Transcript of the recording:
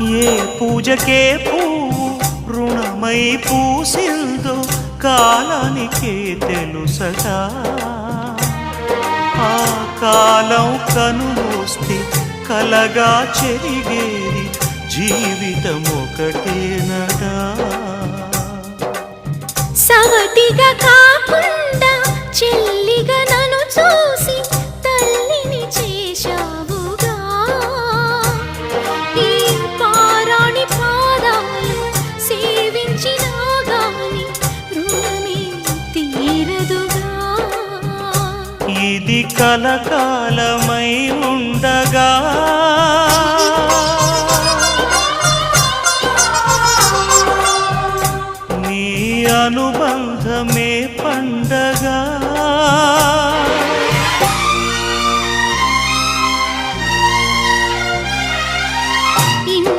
ఏ పూజకే పువ్వు రుణమై పూసిందో కాలానికే తెలుసగా. ఆ కాలం కనుమూస్తే కలగా చెరిగేది జీవితం ఒకటేనగా. సవతిగా కాకుండా చెల్లిగా నన్ను చూసి తల్లిని చేశావుగా. ఈ పారాణి పాదాలు సేవించినా గాని రుణమే తీరదుగా. ఇది కలకాలమై ఉండగా